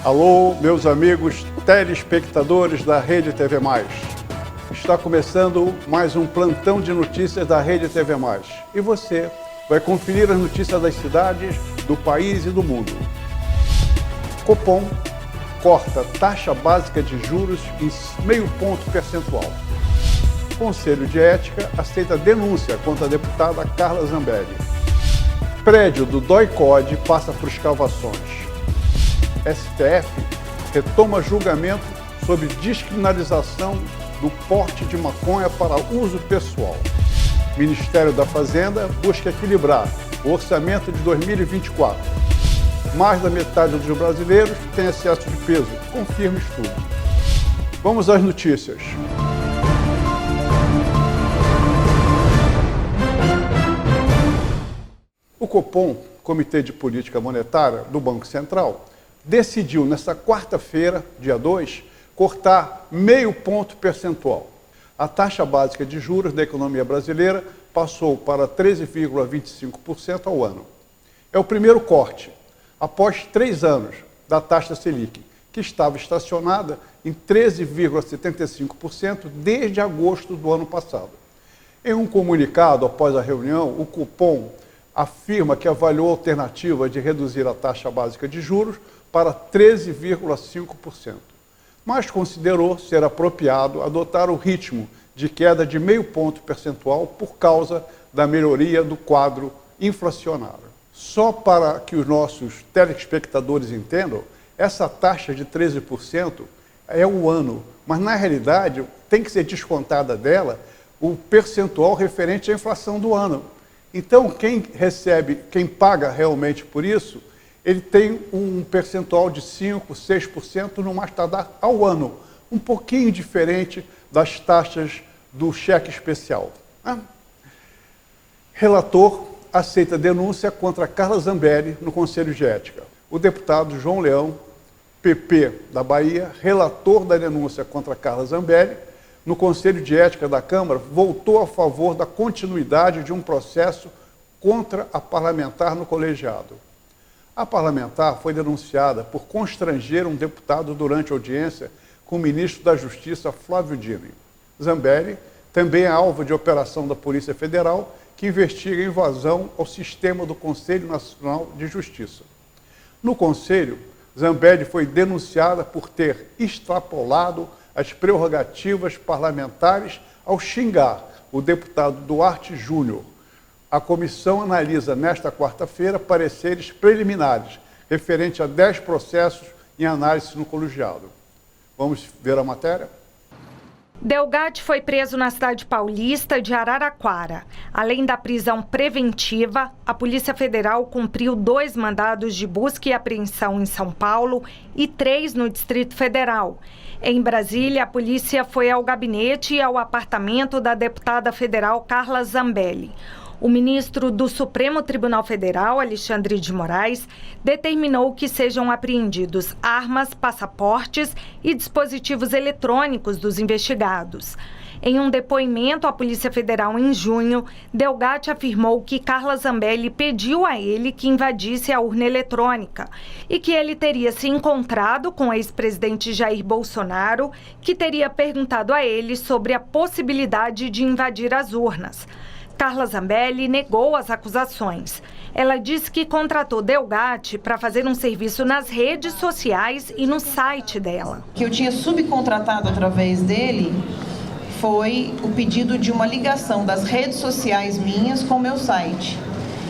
Alô, meus amigos telespectadores da Rede TV+. Está começando mais um plantão de notícias da Rede TV+. E você vai conferir as notícias das cidades, do país e do mundo. Copom corta taxa básica de juros em 0,5 ponto percentual. Conselho de Ética aceita denúncia contra a deputada Carla Zambelli. Prédio do DOI-CODE passa por escavações. STF retoma julgamento sobre descriminalização do porte de maconha para uso pessoal. Ministério da Fazenda busca equilibrar o orçamento de 2024. Mais da metade dos brasileiros tem excesso de peso, confirma estudo. Vamos às notícias. O Copom, Comitê de Política Monetária do Banco Central, decidiu nesta quarta-feira, dia 2, cortar 0,5 ponto percentual. A taxa básica de juros da economia brasileira passou para 13,25% ao ano. É o primeiro corte, após 3 anos da taxa Selic, que estava estacionada em 13,75% desde agosto do ano passado. Em um comunicado após a reunião, o Copom afirma que avaliou a alternativa de reduzir a taxa básica de juros para 13,5%, mas considerou ser apropriado adotar o ritmo de queda de 0,5 ponto percentual por causa da melhoria do quadro inflacionário. Só para que os nossos telespectadores entendam, essa taxa de 13% é o ano, mas na realidade tem que ser descontada dela o percentual referente à inflação do ano. Então, quem paga realmente por isso, ele tem um percentual de 5%, 6% no mais tardar ao ano, um pouquinho diferente das taxas do cheque especial. Relator aceita denúncia contra Carla Zambelli no Conselho de Ética. O deputado João Leão, PP da Bahia, relator da denúncia contra Carla Zambelli, no Conselho de Ética da Câmara, votou a favor da continuidade de um processo contra a parlamentar no colegiado. A parlamentar foi denunciada por constranger um deputado durante a audiência com o ministro da Justiça, Flávio Dino. Zambelli também é alvo de operação da Polícia Federal, que investiga a invasão ao sistema do Conselho Nacional de Justiça. No Conselho, Zambelli foi denunciada por ter extrapolado as prerrogativas parlamentares ao xingar o deputado Duarte Júnior. A comissão analisa nesta quarta-feira pareceres preliminares referente a 10 processos em análise no colegiado. Vamos ver a matéria? Delgatti foi preso na cidade paulista de Araraquara. Além da prisão preventiva, a Polícia Federal cumpriu 2 mandados de busca e apreensão em São Paulo e 3 no Distrito Federal. Em Brasília, a polícia foi ao gabinete e ao apartamento da deputada federal Carla Zambelli. O ministro do Supremo Tribunal Federal, Alexandre de Moraes, determinou que sejam apreendidos armas, passaportes e dispositivos eletrônicos dos investigados. Em um depoimento à Polícia Federal em junho, Delgatti afirmou que Carla Zambelli pediu a ele que invadisse a urna eletrônica e que ele teria se encontrado com o ex-presidente Jair Bolsonaro, que teria perguntado a ele sobre a possibilidade de invadir as urnas. Carla Zambelli negou as acusações. Ela disse que contratou Delgatti para fazer um serviço nas redes sociais e no site dela. O que eu tinha subcontratado através dele foi o pedido de uma ligação das redes sociais minhas com o meu site.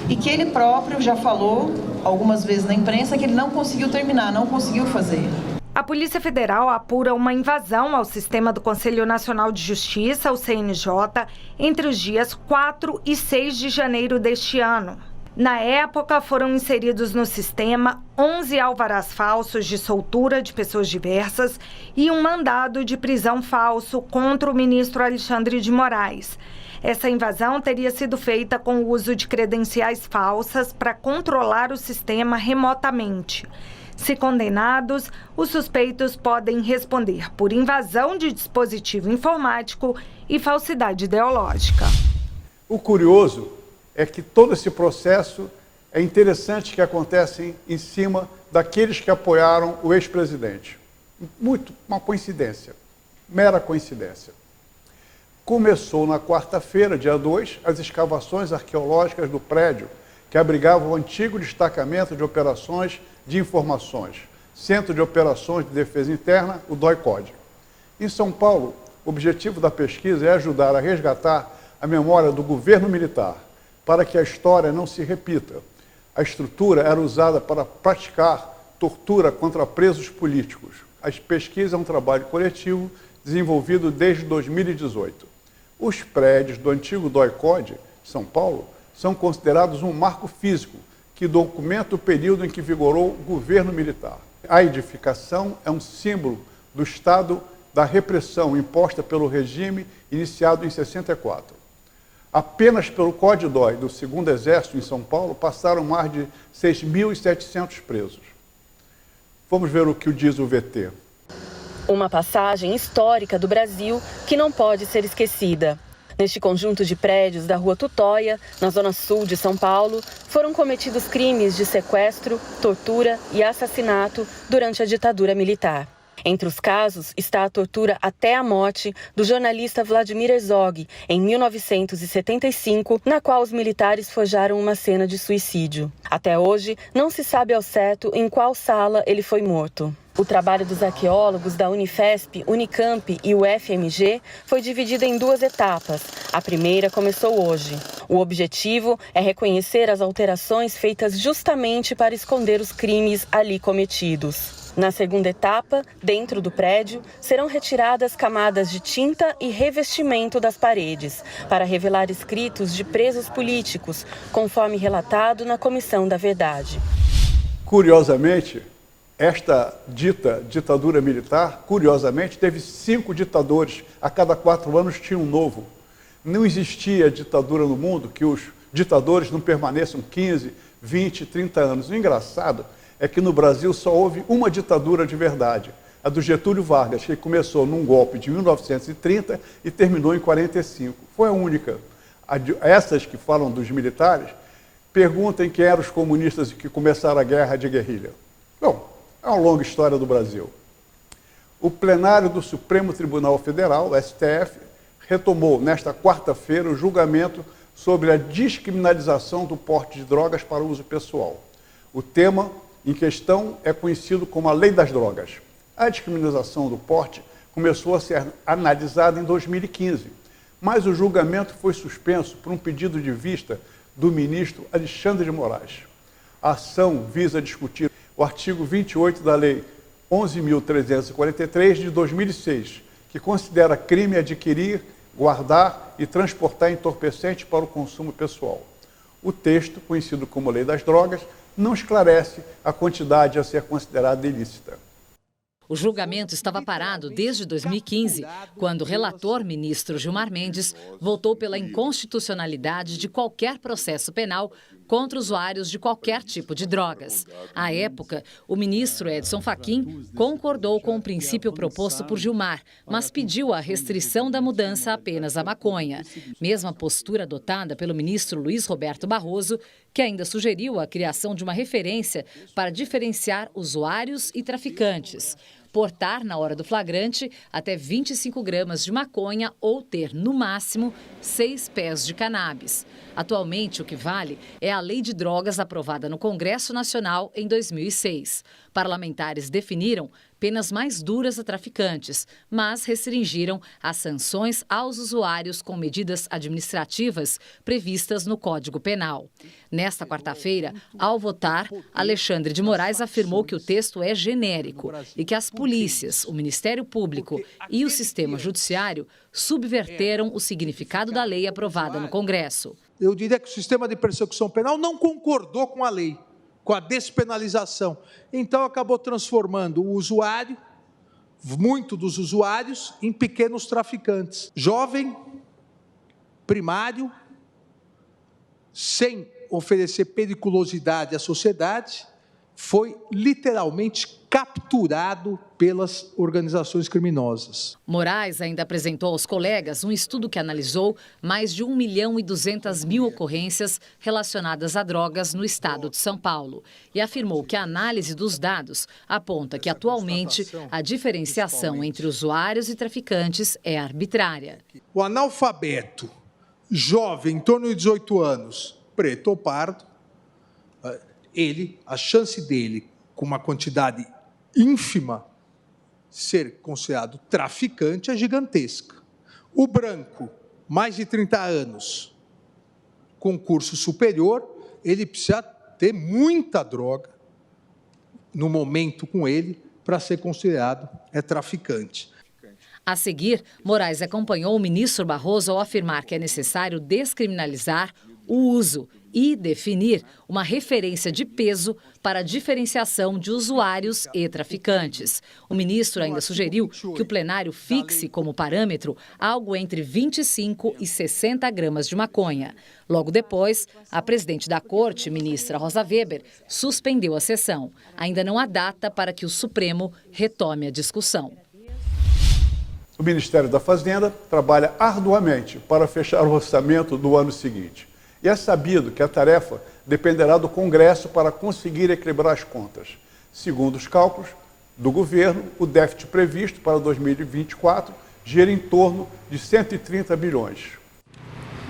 E que ele próprio já falou algumas vezes na imprensa que ele não conseguiu terminar, não conseguiu fazer. A Polícia Federal apura uma invasão ao sistema do Conselho Nacional de Justiça, o CNJ, entre os dias 4 e 6 de janeiro deste ano. Na época, foram inseridos no sistema 11 alvarás falsos de soltura de pessoas diversas e um mandado de prisão falso contra o ministro Alexandre de Moraes. Essa invasão teria sido feita com o uso de credenciais falsas para controlar o sistema remotamente. Se condenados, os suspeitos podem responder por invasão de dispositivo informático e falsidade ideológica. O curioso é que todo esse processo é interessante que acontecem em cima daqueles que apoiaram o ex-presidente. Uma coincidência, mera coincidência. Começou na quarta-feira, dia 2, as escavações arqueológicas do prédio que abrigava o antigo destacamento de operações de informações, Centro de Operações de Defesa Interna, o DOI-CODE. Em São Paulo, o objetivo da pesquisa é ajudar a resgatar a memória do governo militar, para que a história não se repita. A estrutura era usada para praticar tortura contra presos políticos. A pesquisa é um trabalho coletivo desenvolvido desde 2018. Os prédios do antigo DOI-CODE, São Paulo, são considerados um marco físico que documenta o período em que vigorou o governo militar. A edificação é um símbolo do estado da repressão imposta pelo regime iniciado em 64. Apenas pelo CODE-DOI do 2º Exército em São Paulo passaram mais de 6.700 presos. Vamos ver o que diz o VT. Uma passagem histórica do Brasil que não pode ser esquecida. Neste conjunto de prédios da Rua Tutóia, na zona sul de São Paulo, foram cometidos crimes de sequestro, tortura e assassinato durante a ditadura militar. Entre os casos está a tortura até a morte do jornalista Vladimir Herzog, em 1975, na qual os militares forjaram uma cena de suicídio. Até hoje, não se sabe ao certo em qual sala ele foi morto. O trabalho dos arqueólogos da Unifesp, Unicamp e UFMG foi dividido em 2 etapas. A primeira começou hoje. O objetivo é reconhecer as alterações feitas justamente para esconder os crimes ali cometidos. Na segunda etapa, dentro do prédio, serão retiradas camadas de tinta e revestimento das paredes, para revelar escritos de presos políticos, conforme relatado na Comissão da Verdade. Curiosamente, esta dita ditadura militar, curiosamente, teve 5 ditadores. A cada 4 anos tinha um novo. Não existia ditadura no mundo que os ditadores não permaneçam 15, 20, 30 anos. O engraçado é que no Brasil só houve uma ditadura de verdade, a do Getúlio Vargas, que começou num golpe de 1930 e terminou em 45. Foi a única. Essas que falam dos militares, perguntem quem eram os comunistas que começaram a guerra de guerrilha. Bom, é uma longa história do Brasil. O plenário do Supremo Tribunal Federal, STF, retomou nesta quarta-feira o julgamento sobre a descriminalização do porte de drogas para uso pessoal. O tema em questão é conhecido como a Lei das Drogas. A descriminalização do porte começou a ser analisada em 2015, mas o julgamento foi suspenso por um pedido de vista do ministro Alexandre de Moraes. A ação visa discutir o artigo 28 da Lei 11.343 de 2006, que considera crime adquirir, guardar e transportar entorpecentes para o consumo pessoal. O texto, conhecido como Lei das Drogas, não esclarece a quantidade a ser considerada ilícita. O julgamento estava parado desde 2015, quando o relator ministro Gilmar Mendes votou pela inconstitucionalidade de qualquer processo penal contra usuários de qualquer tipo de drogas. À época, o ministro Edson Fachin concordou com o princípio proposto por Gilmar, mas pediu a restrição da mudança apenas à maconha. Mesma postura adotada pelo ministro Luiz Roberto Barroso, que ainda sugeriu a criação de uma referência para diferenciar usuários e traficantes. Portar, na hora do flagrante, até 25 gramas de maconha ou ter, no máximo, 6 pés de cannabis. Atualmente, o que vale é a Lei de Drogas aprovada no Congresso Nacional em 2006. Parlamentares definiram penas mais duras a traficantes, mas restringiram as sanções aos usuários com medidas administrativas previstas no Código Penal. Nesta quarta-feira, ao votar, Alexandre de Moraes afirmou que o texto é genérico e que as polícias, o Ministério Público e o sistema judiciário subverteram o significado da lei aprovada no Congresso. Eu diria que o sistema de persecução penal não concordou com a lei, com a despenalização. Então, acabou transformando o usuário, muito dos usuários, em pequenos traficantes. Jovem, primário, sem oferecer periculosidade à sociedade, foi literalmente capturado pelas organizações criminosas. Moraes ainda apresentou aos colegas um estudo que analisou mais de 1.200.000 ocorrências relacionadas a drogas no estado de São Paulo e afirmou que a análise dos dados aponta que atualmente a diferenciação entre usuários e traficantes é arbitrária. O analfabeto, jovem, em torno de 18 anos, preto ou pardo, a chance dele, com uma quantidade ínfima, ser considerado traficante é gigantesca. O branco, mais de 30 anos, com curso superior, ele precisa ter muita droga no momento com ele para ser considerado traficante. A seguir, Moraes acompanhou o ministro Barroso ao afirmar que é necessário descriminalizar o uso e definir uma referência de peso para a diferenciação de usuários e traficantes. O ministro ainda sugeriu que o plenário fixe como parâmetro algo entre 25 e 60 gramas de maconha. Logo depois, a presidente da Corte, ministra Rosa Weber, suspendeu a sessão. Ainda não há data para que o Supremo retome a discussão. O Ministério da Fazenda trabalha arduamente para fechar o orçamento do ano seguinte. E é sabido que a tarefa dependerá do Congresso para conseguir equilibrar as contas. Segundo os cálculos do governo, o déficit previsto para 2024 gira em torno de 130 bilhões.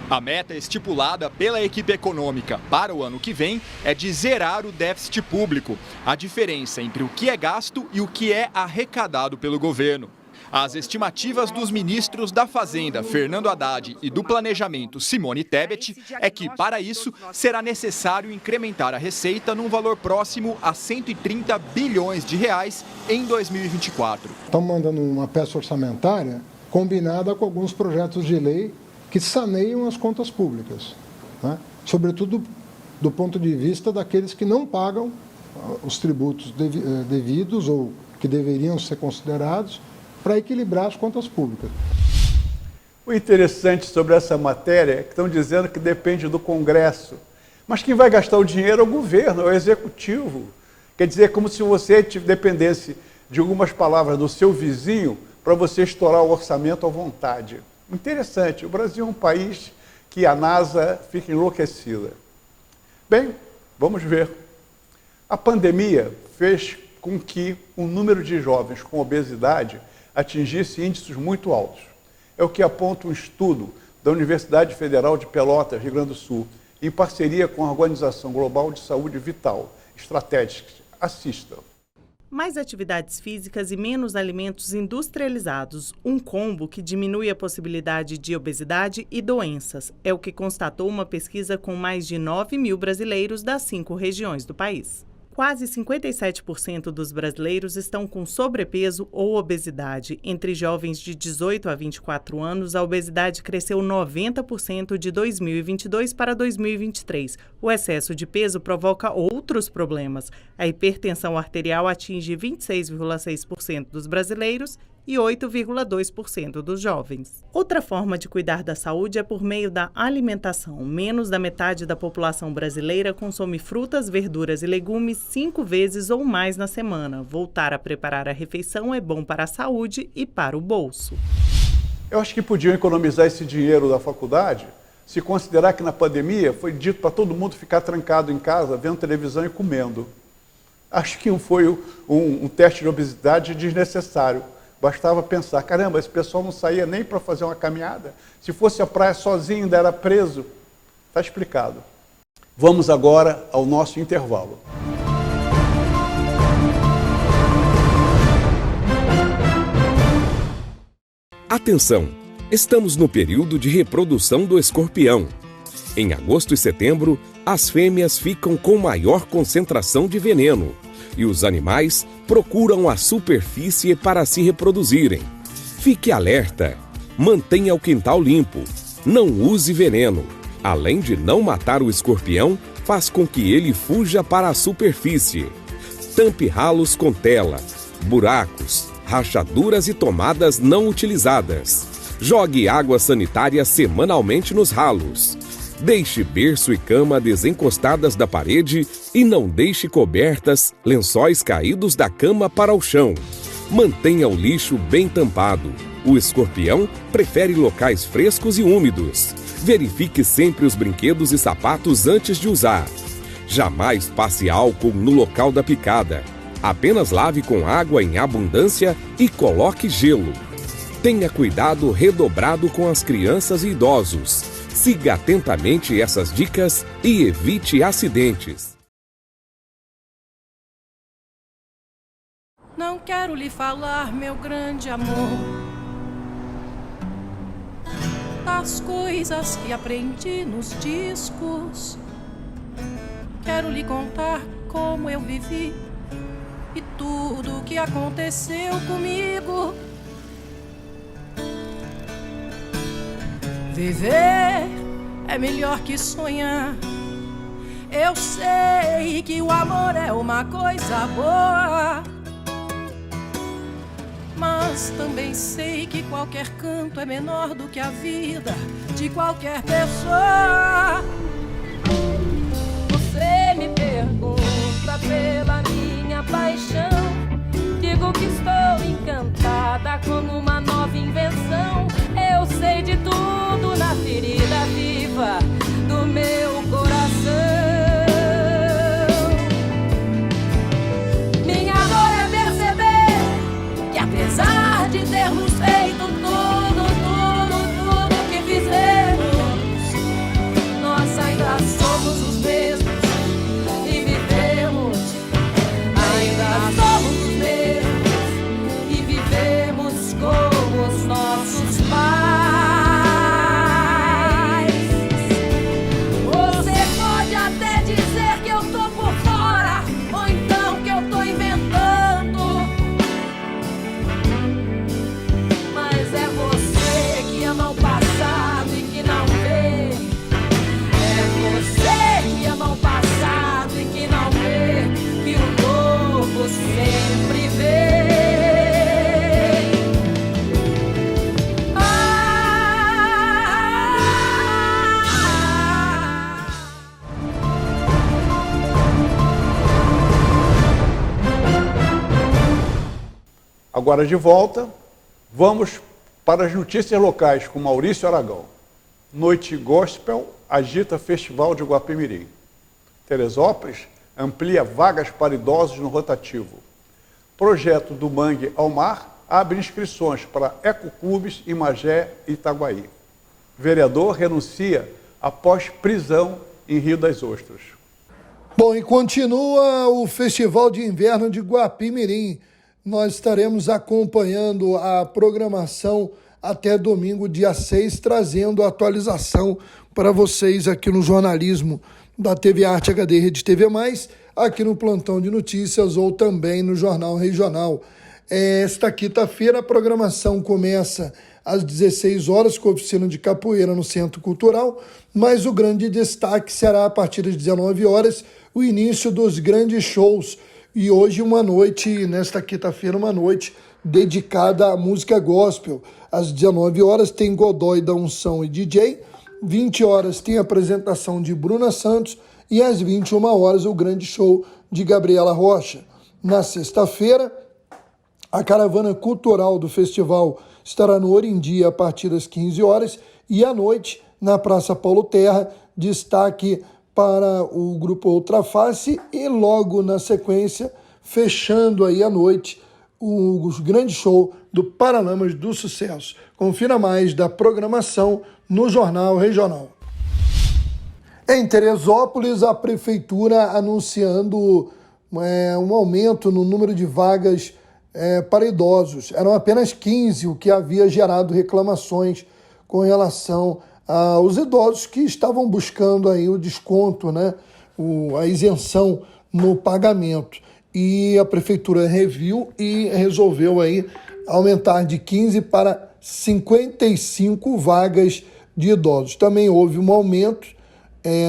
A meta estipulada pela equipe econômica para o ano que vem é de zerar o déficit público, a diferença entre o que é gasto e o que é arrecadado pelo governo. As estimativas dos ministros da Fazenda, Fernando Haddad, e do Planejamento, Simone Tebet, é que, para isso, será necessário incrementar a receita num valor próximo a 130 bilhões de reais em 2024. Estamos mandando uma peça orçamentária combinada com alguns projetos de lei que saneiam as contas públicas, né? Sobretudo do ponto de vista daqueles que não pagam os tributos devidos ou que deveriam ser considerados, para equilibrar as contas públicas. O interessante sobre essa matéria é que estão dizendo que depende do Congresso. Mas quem vai gastar o dinheiro é o governo, é o executivo. Quer dizer, é como se você dependesse de algumas palavras do seu vizinho para você estourar o orçamento à vontade. Interessante, o Brasil é um país que a NASA fica enlouquecida. Bem, vamos ver. A pandemia fez com que o número de jovens com obesidade atingisse índices muito altos. É o que aponta um estudo da Universidade Federal de Pelotas, Rio Grande do Sul, em parceria com a Organização Global de Saúde Vital, Strategics. Assista. Mais atividades físicas e menos alimentos industrializados, um combo que diminui a possibilidade de obesidade e doenças. É o que constatou uma pesquisa com mais de 9.000 brasileiros das 5 regiões do país. Quase 57% dos brasileiros estão com sobrepeso ou obesidade. Entre jovens de 18 a 24 anos, a obesidade cresceu 90% de 2022 para 2023. O excesso de peso provoca outros problemas. A hipertensão arterial atinge 26,6% dos brasileiros e 8,2% dos jovens. Outra forma de cuidar da saúde é por meio da alimentação. Menos da metade da população brasileira consome frutas, verduras e legumes 5 vezes ou mais na semana. Voltar a preparar a refeição é bom para a saúde e para o bolso. Eu acho que podiam economizar esse dinheiro da faculdade se considerar que na pandemia foi dito para todo mundo ficar trancado em casa, vendo televisão e comendo. Acho que foi um teste de obesidade desnecessário. Bastava pensar, caramba, esse pessoal não saía nem para fazer uma caminhada. Se fosse à praia sozinho, ainda era preso. Está explicado. Vamos agora ao nosso intervalo. Atenção! Estamos no período de reprodução do escorpião. Em agosto e setembro, as fêmeas ficam com maior concentração de veneno e os animais procuram a superfície para se reproduzirem. Fique alerta, mantenha o quintal limpo, não use veneno. Além de não matar o escorpião, faz com que ele fuja para a superfície. Tampe ralos com tela, buracos, rachaduras e tomadas não utilizadas. Jogue água sanitária semanalmente nos ralos. Deixe berço e cama desencostadas da parede e não deixe cobertas, lençóis caídos da cama para o chão. Mantenha o lixo bem tampado. O escorpião prefere locais frescos e úmidos. Verifique sempre os brinquedos e sapatos antes de usar. Jamais passe álcool no local da picada. Apenas lave com água em abundância e coloque gelo. Tenha cuidado redobrado com as crianças e idosos. Siga atentamente essas dicas e evite acidentes. Não quero lhe falar, meu grande amor, das coisas que aprendi nos discos. Quero lhe contar como eu vivi e tudo o que aconteceu comigo. Viver é melhor que sonhar. Eu sei que o amor é uma coisa boa, mas também sei que qualquer canto é menor do que a vida de qualquer pessoa. Você me pergunta pela minha paixão, digo que estou encantada como uma nova invenção. Eu sei de tudo na ferida viva do meu coração. Minha dor é perceber que apesar de termos feito tudo que fizemos, nós ainda somos os mesmos e vivemos. Ainda somos os mesmos e vivemos como os nossos pais. Você pode até dizer que eu tô por fora, ou então que eu tô inventando, mas é você que ama o passado e que não vê. É você que ama o passado e que não vê que o novo sempre vem. Agora de volta, vamos para as notícias locais com Maurício Aragão. Noite Gospel agita Festival de Guapimirim. Teresópolis amplia vagas para idosos no rotativo. Projeto do Mangue ao Mar abre inscrições para ecoclubes em Magé e Itaguaí. Vereador renuncia após prisão em Rio das Ostras. Bom, e continua o Festival de Inverno de Guapimirim. Nós estaremos acompanhando a programação até domingo, dia 6, trazendo a atualização para vocês aqui no jornalismo da TV Arte HD Rede TV+, aqui no Plantão de Notícias ou também no Jornal Regional. Esta quinta-feira a programação começa às 16 horas com a oficina de capoeira no Centro Cultural, mas o grande destaque será a partir das 19 horas o início dos grandes shows. E hoje uma noite, nesta quinta-feira, uma noite dedicada à música gospel. Às 19 horas tem Godoy da Unção e DJ, 20 horas tem a apresentação de Bruna Santos e às 21 horas o grande show de Gabriela Rocha. Na sexta-feira, a caravana cultural do festival estará no Orindi a partir das 15 horas e à noite, na Praça Paulo Terra, destaque para o grupo Outra Face e logo na sequência, fechando aí a noite, o grande show do Paralamas do Sucesso. Confira mais da programação no Jornal Regional. Em Teresópolis, a Prefeitura anunciando um aumento no número de vagas para idosos. Eram apenas 15, o que havia gerado reclamações com relação aos idosos que estavam buscando aí o desconto, né? A isenção no pagamento. E a Prefeitura reviu e resolveu aí aumentar de 15 para 55 vagas de idosos. Também houve um aumento,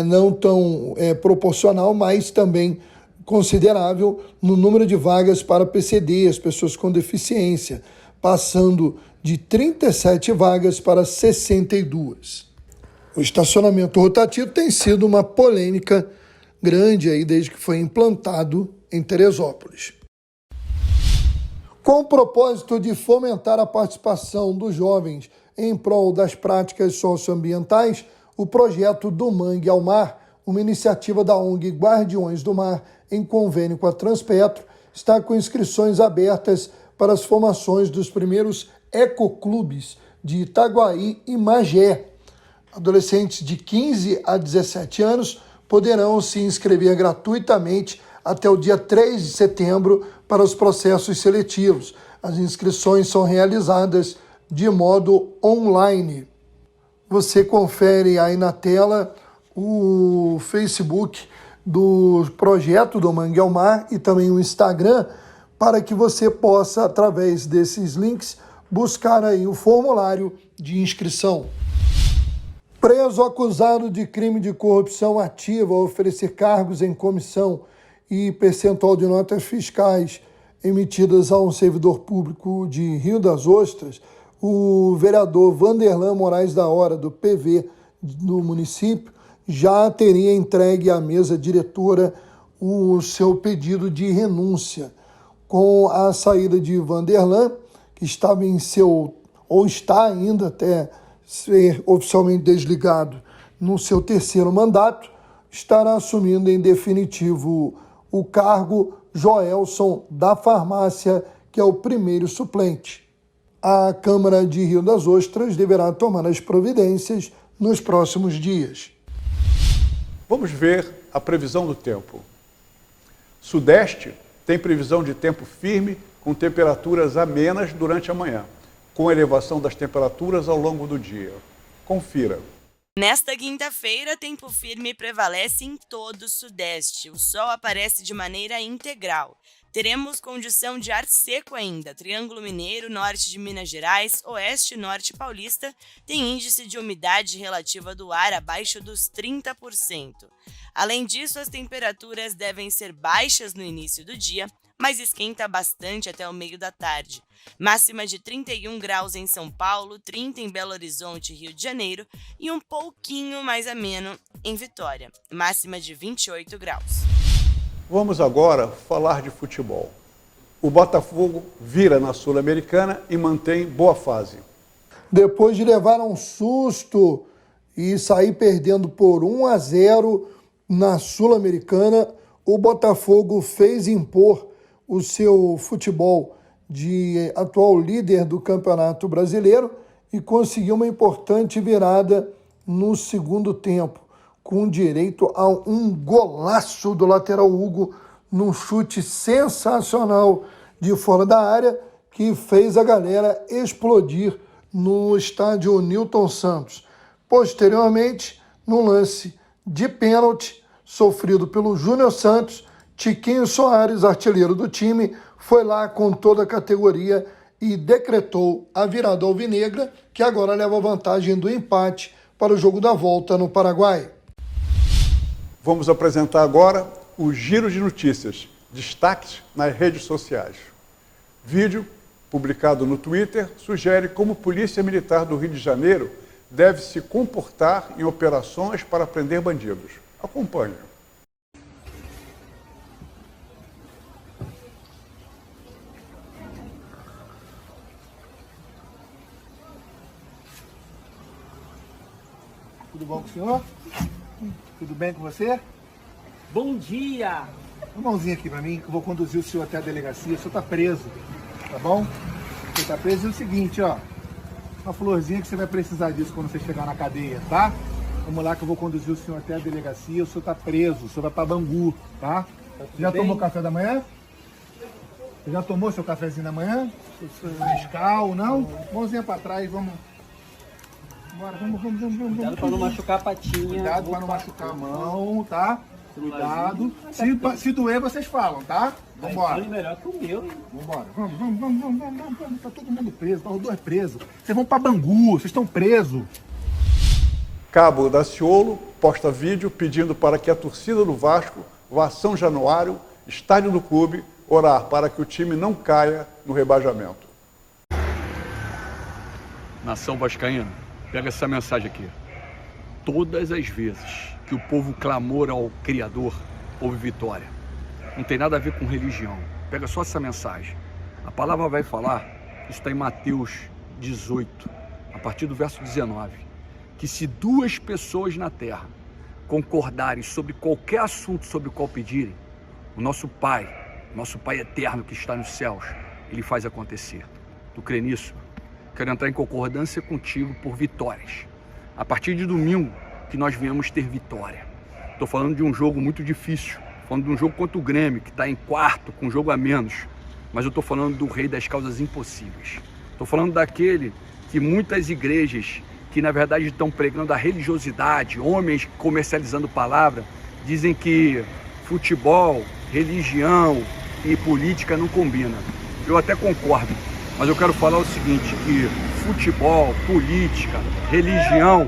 não tão proporcional, mas também considerável no número de vagas para PCD, as pessoas com deficiência, passando de 37 vagas para 62. O estacionamento rotativo tem sido uma polêmica grande aí desde que foi implantado em Teresópolis. Com o propósito de fomentar a participação dos jovens em prol das práticas socioambientais, o projeto Do Mangue ao Mar, uma iniciativa da ONG Guardiões do Mar, em convênio com a Transpetro, está com inscrições abertas para as formações dos primeiros ecoclubes de Itaguaí e Magé. Adolescentes de 15 a 17 anos poderão se inscrever gratuitamente até o dia 3 de setembro para os processos seletivos. As inscrições são realizadas de modo online. Você confere aí na tela o Facebook do projeto Do Mangue ao Mar e também o Instagram, para que você possa, através desses links, buscar aí o formulário de inscrição. Preso acusado de crime de corrupção ativa ao oferecer cargos em comissão e percentual de notas fiscais emitidas a um servidor público de Rio das Ostras, o vereador Vanderlan Moraes da Hora, do PV do município, já teria entregue à mesa diretora o seu pedido de renúncia. Com a saída de Vanderlan, que estava em seu, ou está ainda até ser oficialmente desligado no seu terceiro mandato, estará assumindo em definitivo o cargo Joelson da Farmácia, que é o primeiro suplente. A Câmara de Rio das Ostras deverá tomar as providências nos próximos dias. Vamos ver a previsão do tempo. Sudeste tem previsão de tempo firme com temperaturas amenas durante a manhã, com elevação das temperaturas ao longo do dia. Confira. Nesta quinta-feira, tempo firme prevalece em todo o Sudeste. O sol aparece de maneira integral. Teremos condição de ar seco ainda. Triângulo Mineiro, norte de Minas Gerais, oeste e norte paulista tem índice de umidade relativa do ar abaixo dos 30%. Além disso, as temperaturas devem ser baixas no início do dia, mas esquenta bastante até o meio da tarde. Máxima de 31 graus em São Paulo, 30 em Belo Horizonte e Rio de Janeiro e um pouquinho mais ameno em Vitória. Máxima de 28 graus. Vamos agora falar de futebol. O Botafogo vira na Sul-Americana e mantém boa fase. Depois de levar um susto e sair perdendo por 1-0 na Sul-Americana, o Botafogo fez impor o seu futebol de atual líder do Campeonato Brasileiro e conseguiu uma importante virada no segundo tempo, com direito a um golaço do lateral Hugo, num chute sensacional de fora da área, que fez a galera explodir no estádio Newton Santos. Posteriormente, no lance de pênalti sofrido pelo Júnior Santos, Tiquinho Soares, artilheiro do time, foi lá com toda a categoria e decretou a virada alvinegra, que agora leva vantagem do empate para o jogo da volta no Paraguai. Vamos apresentar agora o Giro de Notícias, destaques nas redes sociais. Vídeo, publicado no Twitter, sugere como a Polícia Militar do Rio de Janeiro deve se comportar em operações para prender bandidos. Acompanhe. Tudo bom com o senhor? Tudo bem com você? Bom dia! Uma mãozinha aqui pra mim, que eu vou conduzir o senhor até a delegacia. O senhor tá preso, tá bom? O senhor tá preso é o seguinte, ó. Uma florzinha que você vai precisar disso quando você chegar na cadeia, tá? Vamos lá que eu vou conduzir o senhor até a delegacia. O senhor tá preso, o senhor vai pra Bangu, tá? Você já tomou café da manhã? Você já tomou seu cafezinho da manhã? Nescau, não? Mãozinha pra trás, vamos... Bora, vamos. Cuidado pra não machucar a patinha. Cuidado pra não machucar a mão, tá? Cuidado. Se doer, vocês falam, tá? Vambora. Melhor que o meu, hein? Vambora. Vamos. Tá todo mundo preso, tá os dois presos. Vocês vão pra Bangu, vocês estão presos. Cabo Daciolo posta vídeo pedindo para que a torcida do Vasco vá a São Januário, estádio do clube, orar para que o time não caia no rebaixamento. Nação vascaína, pega essa mensagem aqui. todas as vezes que o povo clamou ao Criador, houve vitória. Não tem nada a ver com religião. Pega só essa mensagem. A palavra vai falar, isso está em Mateus 18, a partir do verso 19, que se 2 pessoas na terra concordarem sobre qualquer assunto sobre o qual pedirem, o nosso Pai eterno que está nos céus, Ele faz acontecer. Tu crê nisso? Quero entrar em concordância contigo por vitórias. A partir de domingo, que nós viemos ter vitória. Estou falando de um jogo muito difícil, falando de um jogo contra o Grêmio, que está em quarto, com um jogo a menos. Mas eu estou falando do rei das causas impossíveis. Estou falando daquele que muitas igrejas, que na verdade estão pregando a religiosidade, homens comercializando palavra, dizem que futebol, religião e política não combinam. Eu até concordo, mas eu quero falar o seguinte, que futebol, política, religião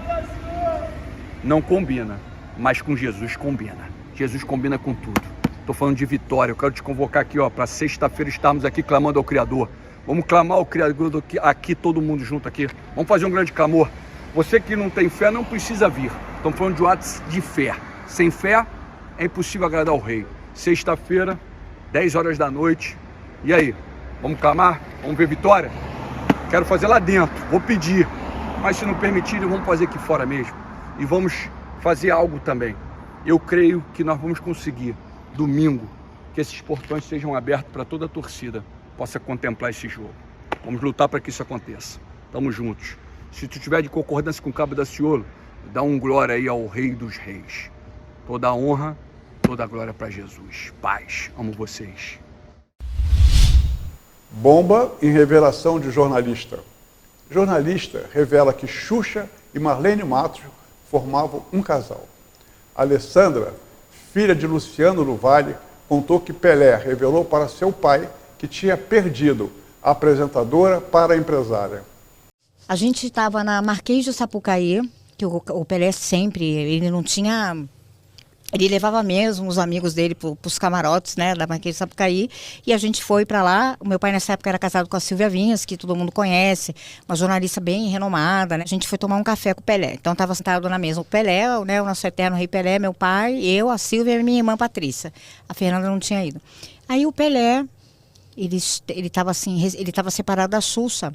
não combina, mas com Jesus combina. Jesus combina com tudo. Estou falando de vitória, eu quero te convocar aqui para sexta-feira estarmos aqui clamando ao Criador. Vamos clamar ao Criador aqui, todo mundo junto aqui. Vamos fazer um grande clamor. Você que não tem fé não precisa vir. Estamos falando de um ato de fé. Sem fé é impossível agradar o Rei. Sexta-feira, 10 horas da noite. E aí? Vamos clamar? Vamos ver vitória? Quero fazer lá dentro, vou pedir. Mas se não permitirem, vamos fazer aqui fora mesmo. E vamos fazer algo também. Eu creio que nós vamos conseguir, domingo, que esses portões sejam abertos para toda a torcida possa contemplar esse jogo. Vamos lutar para que isso aconteça. Tamo juntos. Se tu tiver de concordância com o Cabo Daciolo, dá um glória aí ao Rei dos Reis. Toda a honra, toda a glória para Jesus. Paz, amo vocês. Bomba em revelação de jornalista. Jornalista revela que Xuxa e Marlene Matos formavam um casal. Alessandra, filha de Luciano do Vale, contou que Pelé revelou para seu pai que tinha perdido a apresentadora para a empresária. A gente estava na Marquês de Sapucaí, que o Pelé sempre, ele não tinha... Ele levava mesmo os amigos dele para os camarotes, né, da Marquês de Sapucaí, e a gente foi para lá. O meu pai nessa época era casado com a Silvia Vinhas, que todo mundo conhece, uma jornalista bem renomada, né? A gente foi tomar um café com o Pelé. Então estava sentado na mesa o Pelé, né, o nosso eterno rei Pelé, meu pai, eu, a Silvia e minha irmã Patrícia. A Fernanda não tinha ido. Aí o Pelé, ele estava assim, ele estava separado da Xuxa,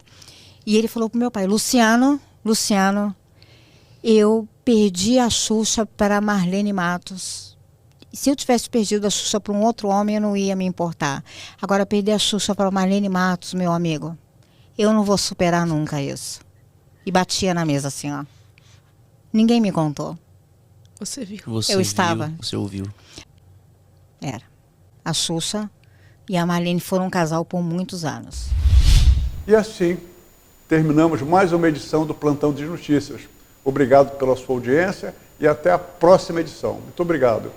e ele falou pro meu pai: Luciano, eu perdi a Xuxa para a Marlene Matos. Se eu tivesse perdido a Xuxa para um outro homem, eu não ia me importar. Agora, perder a Xuxa para a Marlene Matos, meu amigo, eu não vou superar nunca isso. E batia na mesa assim, ó. Ninguém me contou. Você viu? Eu estava. Você ouviu. Era. A Xuxa e a Marlene foram um casal por muitos anos. E assim, terminamos mais uma edição do Plantão de Notícias. Obrigado pela sua audiência e até a próxima edição. Muito obrigado.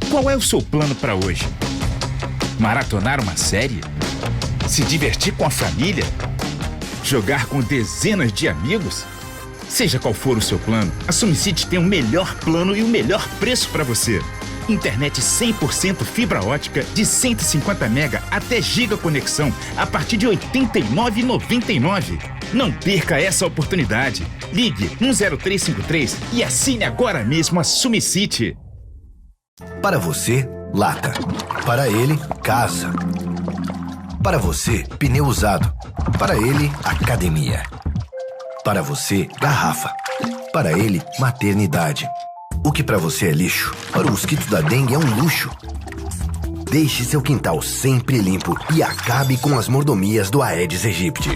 Qual é o seu plano para hoje? Maratonar uma série? Se divertir com a família? Jogar com dezenas de amigos? Seja qual for o seu plano, a SumiCity tem o melhor plano e o melhor preço para você. Internet 100% fibra ótica de 150 MB até giga conexão a partir de R$ 89,99. Não perca essa oportunidade. Ligue 10353 e assine agora mesmo a SumiCity. Para você, lata. Para ele, casa. Para você, pneu usado. Para ele, academia. Para você, garrafa. Para ele, maternidade. O que para você é lixo, para o mosquito da dengue é um luxo. Deixe seu quintal sempre limpo e acabe com as mordomias do Aedes aegypti.